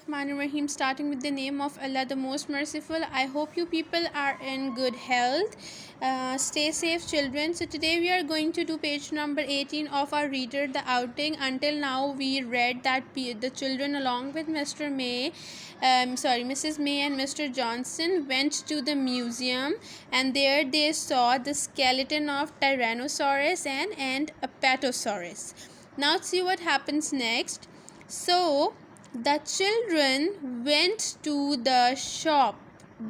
Rahim, starting with the name of Allah, the most merciful. I hope you people are in good health. Stay safe, children. So today we are going to do page number 18 of our reader, The Outing. Until now we read that the children along with Mrs. May and Mr. Johnson went to the museum, and there they saw the skeleton of Tyrannosaurus and Apatosaurus. Now see what happens next. So the children went to the shop.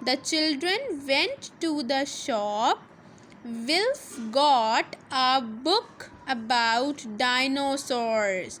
The children went to the shop. Wilf got a book about dinosaurs.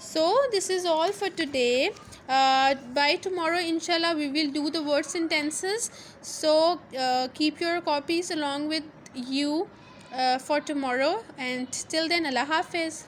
So this is all for today. By tomorrow inshallah we will do the words and tenses. So keep your copies along with you for tomorrow, and till then Allah Hafiz.